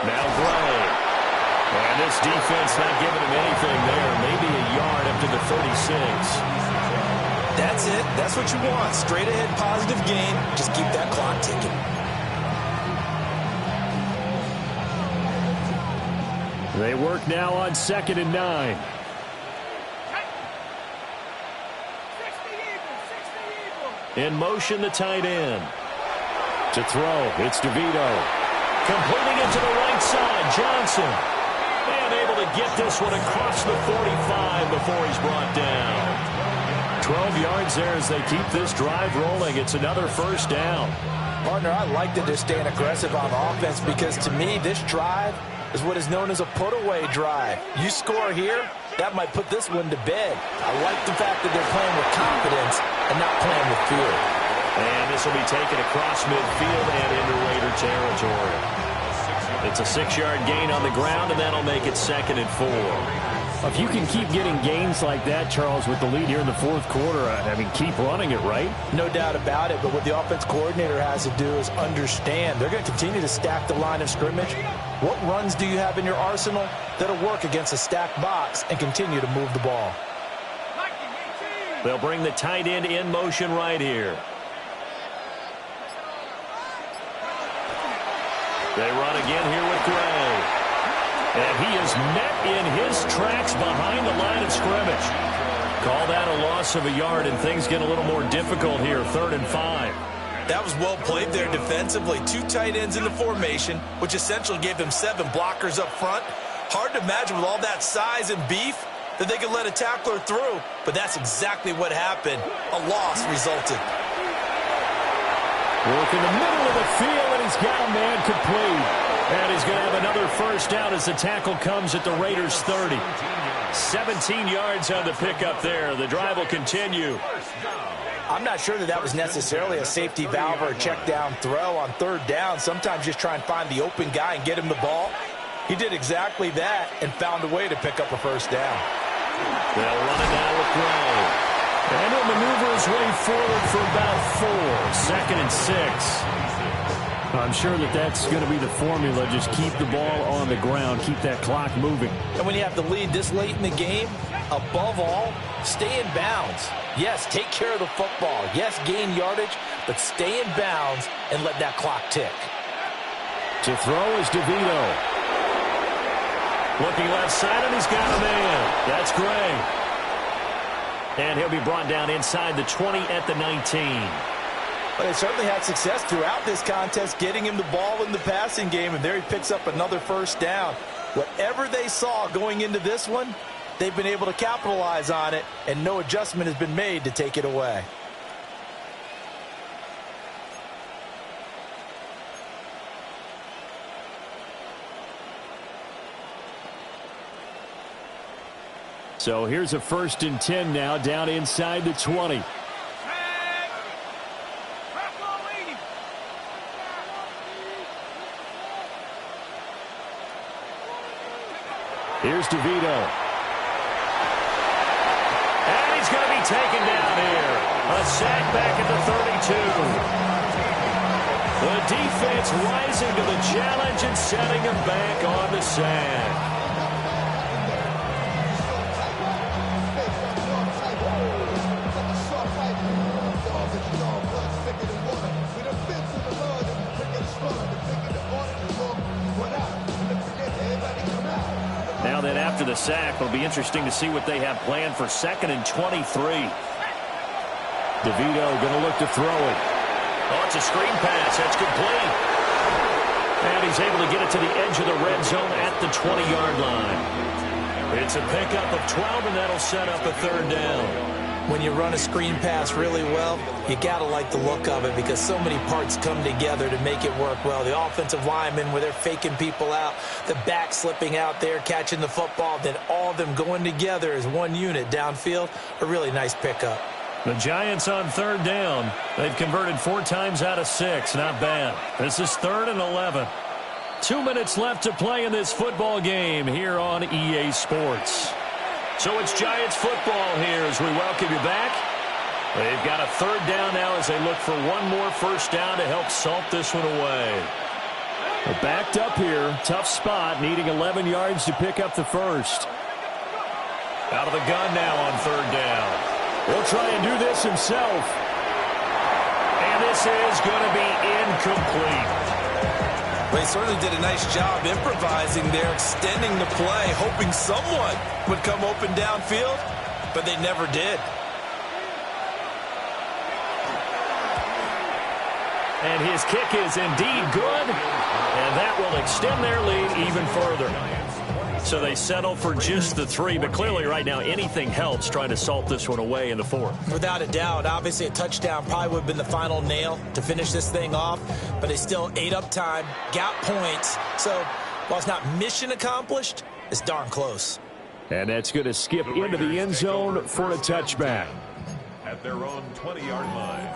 Now Gray. And this defense not giving him anything there. Maybe a yard up to the 36.
That's it. That's what you want. Straight ahead positive gain. Just keep that clock ticking.
They work now on 2nd and 9. In motion, the tight end. To throw, it's DeVito. Completing it to the right side, Johnson. And able to get this one across the 45 before he's brought down. 12 yards there as they keep this drive rolling. It's another 1st down.
Partner, I like that they're staying aggressive on offense because to me, this drive is what is known as a put-away drive. You score here, that might put this one to bed. I like the fact that they're playing with confidence and not playing with fear.
And this will be taken across midfield and into Raider territory. It's a 6-yard gain on the ground, and that'll make it 2nd and 4. If you can keep getting gains like that, Charles, with the lead here in the 4th quarter, I mean, keep running it, right?
No doubt about it, but what the offense coordinator has to do is understand. They're going to continue to stack the line of scrimmage. What runs do you have in your arsenal that'll work against a stacked box and continue to move the ball?
They'll bring the tight end in motion right here. They run again here with Gray. And he is met in his tracks behind the line of scrimmage. Call that a loss of a yard, and things get a little more difficult here, 3rd and 5.
That was well played there defensively. 2 tight ends in the formation, which essentially gave them 7 blockers up front. Hard to imagine with all that size and beef that they could let a tackler through, but that's exactly what happened. A loss resulted.
Work in the middle of the field, and he's got a man complete. And he's going to have another 1st down as the tackle comes at the Raiders' 30. 17 yards on the pickup there. The drive will continue.
I'm not sure that was necessarily a safety valve or a check down throw on third down. Sometimes just try and find the open guy and get him the ball. He did exactly that and found a way to pick up a first down.
They'll run it now with Gray. And he'll maneuver his way forward for about 4. 2nd and 6. I'm sure that's going to be the formula. Just keep the ball on the ground. Keep that clock moving.
And when you have the lead this late in the game, above all, stay in bounds. Yes, take care of the football. Yes, gain yardage, but stay in bounds and let that clock tick.
To throw is DeVito. Looking left side, and he's got a man. That's Gray. And he'll be brought down inside the 20 at the 19.
But they certainly had success throughout this contest getting him the ball in the passing game, and there he picks up another first down. Whatever they saw going into this one, they've been able to capitalize on it, and no adjustment has been made to take it away.
So here's a 1st and 10 now, down inside the 20. Here's DeVito. And he's going to be taken down here. A sack back at the 32. The defense rising to the challenge and setting him back on the sack. Now then, after the sack, it'll be interesting to see what they have planned for 2nd and 23. DeVito going to look to throw it. Oh, it's a screen pass. That's complete. And he's able to get it to the edge of the red zone at the 20-yard line. It's a pickup of 12, and that'll set up a 3rd down.
When you run a screen pass really well, you got to like the look of it because so many parts come together to make it work well. The offensive linemen, where they're faking people out, the back slipping out there, catching the football, then all of them going together as one unit downfield. A really nice pickup.
The Giants on 3rd down. They've converted 4 times out of 6. Not bad. This is 3rd and 11. 2 minutes left to play in this football game here on EA Sports. So it's Giants football here as we welcome you back. They've got a 3rd down now as they look for one more first down to help salt this one away. They're backed up here. Tough spot, needing 11 yards to pick up the first. Out of the gun now on 3rd down. He'll try and do this himself. And this is going to be incomplete.
They certainly did a nice job improvising there, extending the play, hoping someone would come open downfield, but they never did.
And his kick is indeed good, and that will extend their lead even further. So they settle for just the 3, but clearly right now anything helps trying to salt this one away in the 4th.
Without a doubt, obviously a touchdown probably would have been the final nail to finish this thing off, but they still ate up time, got points. So while it's not mission accomplished, it's darn close.
And that's going to skip into the end zone for a touchback.
At their own 20-yard line.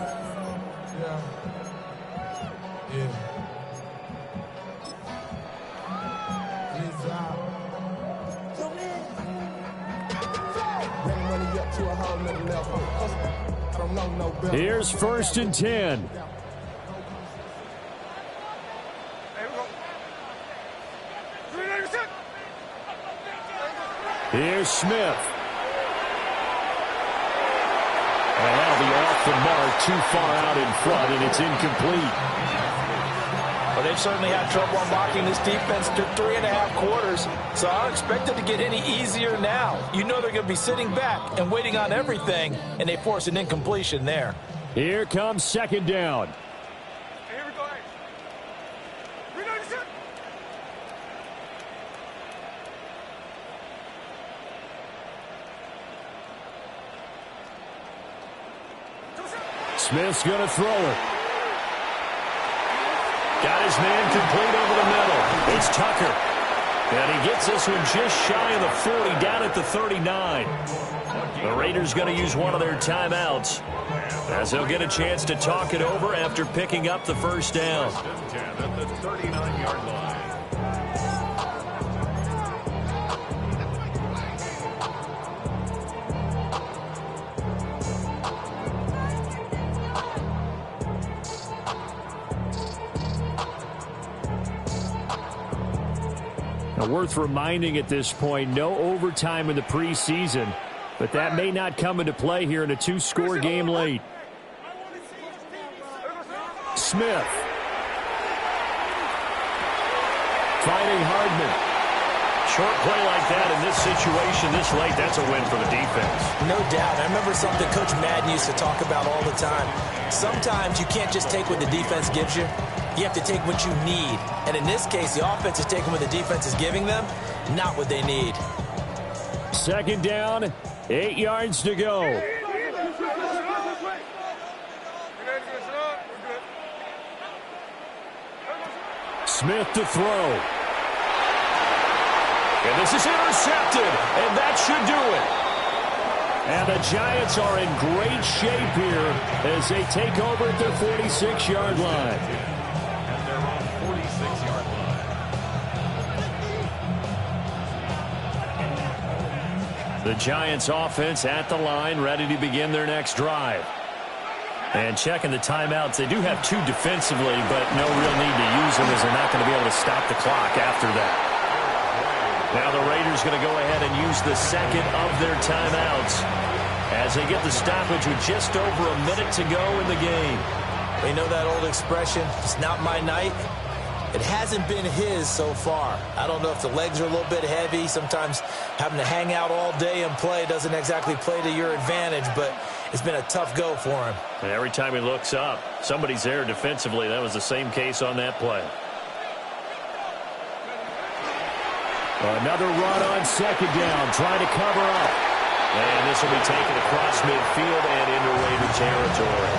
Here's 1st and 10. Here's Smith. And that'll be off the mark, too far out in front, and it's incomplete.
Well, they've certainly had trouble unlocking this defense through 3.5 quarters, so I don't expect it to get any easier now. You know they're going to be sitting back and waiting on everything, and they force an incompletion there.
Here comes 2nd down.
Here we go.
Smith's going to throw it. Got his man complete over the middle. It's Tucker. And he gets this one just shy of the 40, down at the 39. The Raiders going to use one of their timeouts as they'll get a chance to talk it over after picking up the first down.
At the 39-yard line.
Now, worth reminding at this point, no overtime in the preseason, but that may not come into play here in a two-score game late. Smith. Finding Hardman. Short play like that in this situation this late, that's a win for the defense.
No doubt. I remember something Coach Madden used to talk about all the time. Sometimes you can't just take what the defense gives you. You have to take what you need. And in this case, the offense is taking what the defense is giving them, not what they need.
Second down, 8 yards to go. Smith to throw. And this is intercepted, and that should do it. And the Giants are in great shape here as they take over at their 46-yard line.
And they're on 46-yard line.
The Giants offense at the line, ready to begin their next drive. And checking the timeouts, they do have 2 defensively, but no real need to use them as they're not going to be able to stop the clock after that. Now the Raiders going to go ahead and use the second of their timeouts as they get the stoppage with just over a minute to go in the game.
You know that old expression, it's not my night? It hasn't been his so far. I don't know if the legs are a little bit heavy. Sometimes having to hang out all day and play doesn't exactly play to your advantage, but it's been a tough go for him.
And every time he looks up, somebody's there defensively. That was the same case on that play. Another run on second down, trying to cover up. And this will be taken across midfield and into Raider territory.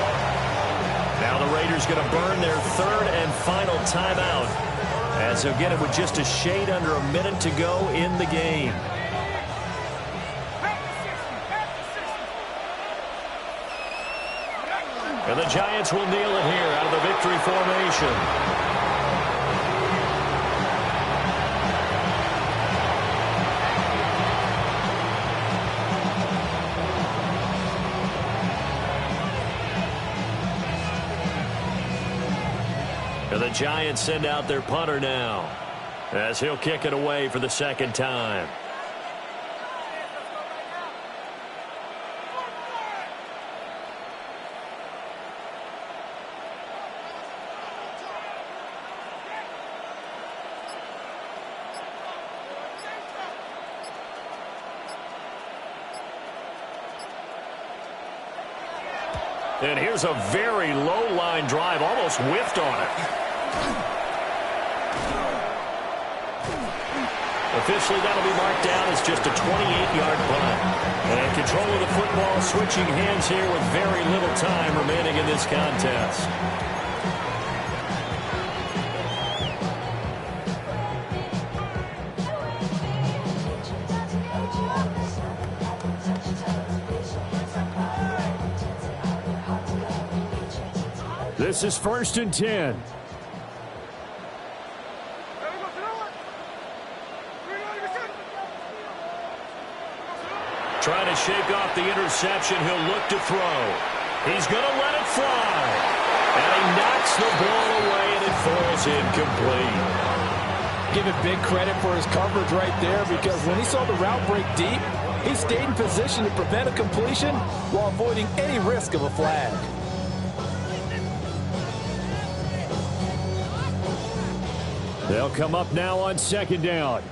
Now the Raiders going to burn their third and final timeout as they'll get it with just a shade under a minute to go in the game. And the Giants will kneel it here out of the victory formation. And the Giants send out their punter now as he'll kick it away for the second time. And here's a very low-line drive, almost whiffed on it. Officially, that'll be marked down as just a 28-yard punt. And control of the football switching hands here with very little time remaining in this contest. This is 1st and 10. Trying to shake off the interception. He'll look to throw. He's going to let it fly. And he knocks the ball away, and it falls incomplete.
Give it big credit for his coverage right there, because when he saw the route break deep, he stayed in position to prevent a completion while avoiding any risk of a flag.
They'll come up now on second down.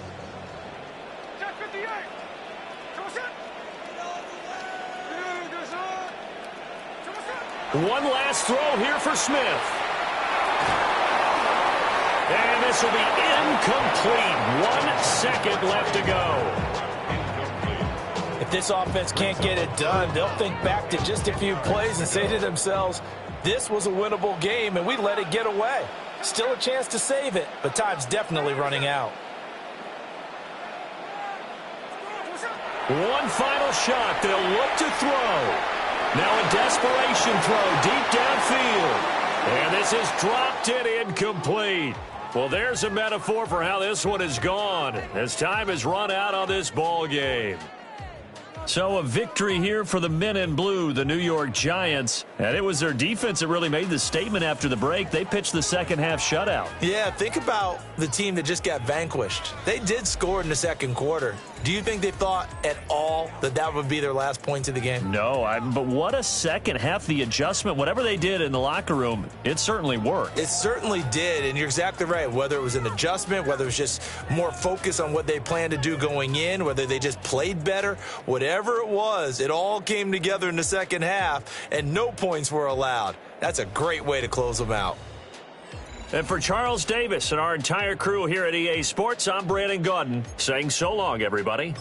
One last throw here for Smith. And this will be incomplete. 1 second left to go.
If this offense can't get it done, they'll think back to just a few plays and say to themselves, this was a winnable game and we let it get away. Still a chance to save it, but time's definitely running out.
One final shot. They'll look to throw. Now a desperation throw deep downfield. And this is dropped and incomplete. Well, there's a metaphor for how this one is gone as time has run out on this ball game. So a victory here for the men in blue, the New York Giants. And it was their defense that really made the statement after the break. They pitched the second half shutout.
Yeah, think about the team that just got vanquished. They did score in the second quarter. Do you think they thought at all that that would be their last points of the game?
No, but what a second half. The adjustment, whatever they did in the locker room, it certainly worked.
It certainly did, and you're exactly right. Whether it was an adjustment, whether it was just more focus on what they planned to do going in, whether they just played better, whatever it was, it all came together in the second half, and no points were allowed. That's a great way to close them out.
And for Charles Davis and our entire crew here at EA Sports, I'm Brandon Gaudin saying so long, everybody.